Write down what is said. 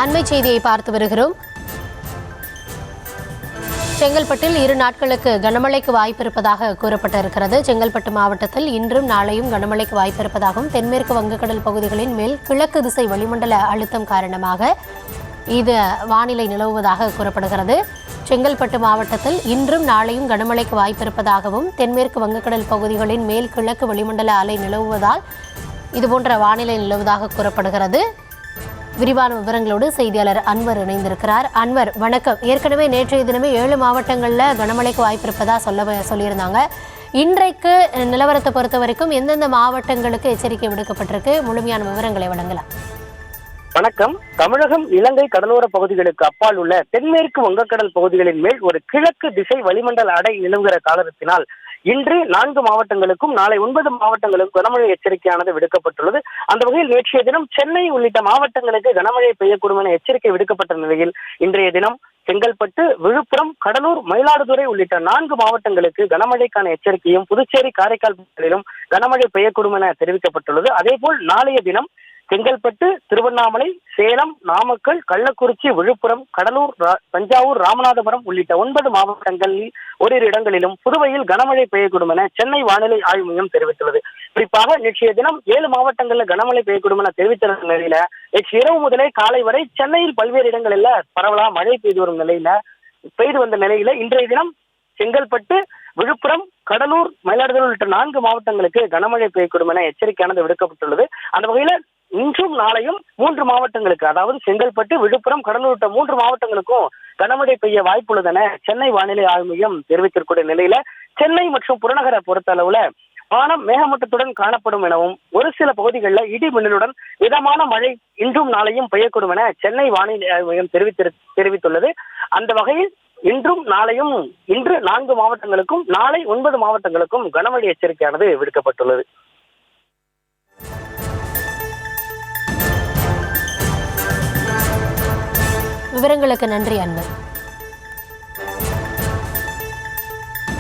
அண்மை செய்தியை பார்த்து வருகிறோம். செங்கல்பட்டில் 2 நாட்களுக்கு கனமழைக்கு வாய்ப்பிருப்பதாக கூறப்பட்டிருக்கிறது. செங்கல்பட்டு மாவட்டத்தில் இன்றும் நாளையும் கனமழைக்கு வாய்ப்பிருப்பதாகவும் தென்மேற்கு வங்கக்கடல் பகுதிகளின் மேல் கிழக்கு திசை வளிமண்டல அழுத்தம் காரணமாக இது வானிலை நிலவுவதாக கூறப்படுகிறது. செங்கல்பட்டு மாவட்டத்தில் இன்றும் நாளையும் கனமழைக்கு வாய்ப்பிருப்பதாகவும் தென்மேற்கு வங்கக்கடல் பகுதிகளின் மேல் கிழக்கு வளிமண்டல அலை நிலவுவதால் இதுபோன்ற வானிலை நிலவுவதாக கூறப்படுகிறது. விரிவான விவரங்களோடு செய்தியாளர் அன்வர் இணைந்திருக்கிறார். அன்வர், வணக்கம். ஏற்கனவே நேற்றைய தினமே 7 மாவட்டங்களில் கனமழைக்கு வாய்ப்பு இருப்பதா சொல்லியிருந்தாங்க. இன்றைக்கு நிலவரத்தை பொறுத்த வரைக்கும் எந்தெந்த மாவட்டங்களுக்கு எச்சரிக்கை விடுக்கப்பட்டிருக்கு? முழுமையான விவரங்களை வழங்கலாம். வணக்கம். தமிழகம், இலங்கை கடலோர பகுதிகளுக்கு அப்பால் உள்ள தென்மேற்கு வங்கக்கடல் பகுதிகளின் மேல் ஒரு கிழக்கு திசை வளிமண்டல அடை நிலவுகிற காரணத்தினால் இன்று 4 மாவட்டங்களுக்கும் நாளை 9 மாவட்டங்களுக்கும் கனமழை எச்சரிக்கையானது விடுக்கப்பட்டுள்ளது. அந்த வகையில் நேற்றைய தினம் சென்னை உள்ளிட்ட மாவட்டங்களுக்கு கனமழை பெய்யக்கூடும் என எச்சரிக்கை விடுக்கப்பட்ட நிலையில் இன்றைய தினம் செங்கல்பட்டு, விழுப்புரம், கடலூர், மயிலாடுதுறை உள்ளிட்ட 4 மாவட்டங்களுக்கு கனமழைக்கான எச்சரிக்கையும் புதுச்சேரி, காரைக்கால் பகுதிகளிலும் கனமழை பெய்யக்கூடும் என தெரிவிக்கப்பட்டுள்ளது. அதேபோல் நாளைய தினம் செங்கல்பட்டு, திருவண்ணாமலை, சேலம், நாமக்கல், கள்ளக்குறிச்சி, விழுப்புரம், கடலூர், தஞ்சாவூர், ராமநாதபுரம் உள்ளிட்ட 9 மாவட்டங்களில் ஓரிரு இடங்களிலும் புதுவையில் கனமழை பெய்யக்கூடும் என சென்னை வானிலை ஆய்வு மையம் தெரிவித்துள்ளது. குறிப்பாக நேற்றைய தினம் 7 மாவட்டங்களில் கனமழை பெய்யக்கூடும் என தெரிவித்த நிலையில நேற்று இரவு முதலே காலை வரை சென்னையில் பல்வேறு இடங்களில் பரவலாக மழை பெய்து வந்த நிலையில இன்றைய தினம் செங்கல்பட்டு, விழுப்புரம், கடலூர், மயிலாடுதுறை உள்ளிட்ட 4 மாவட்டங்களுக்கு கனமழை பெய்யக்கூடும் என எச்சரிக்கையானது விடுக்கப்பட்டுள்ளது. அந்த வகையில இன்றும் நாளையும் 3 மாவட்டங்களுக்கு, அதாவது செங்கல்பட்டு, விழுப்புரம், கடலூர் உள்ளிட்ட 3 மாவட்டங்களுக்கும் கனமழை பெய்ய வாய்ப்புள்ளது என சென்னை வானிலை ஆய்வு மையம் தெரிவித்திருக்கூடிய நிலையில சென்னை மற்றும் புறநகரை பொறுத்த அளவுல வானம் மேகமூட்டத்துடன் காணப்படும் எனவும் ஒரு சில பகுதிகளில் இடி மின்னலுடன் மிதமான மழை இன்றும் நாளையும் பெய்யக்கூடும் என சென்னை வானிலை ஆய்வு மையம் தெரிவித்துள்ளது. அந்த வகையில் இன்றும் நாளையும் இன்று 4 மாவட்டங்களுக்கும் நாளை 9 மாவட்டங்களுக்கும் கனமழை எச்சரிக்கையானது விடுக்கப்பட்டுள்ளது. விவரங்களுக்கு நன்றி அன்வர்.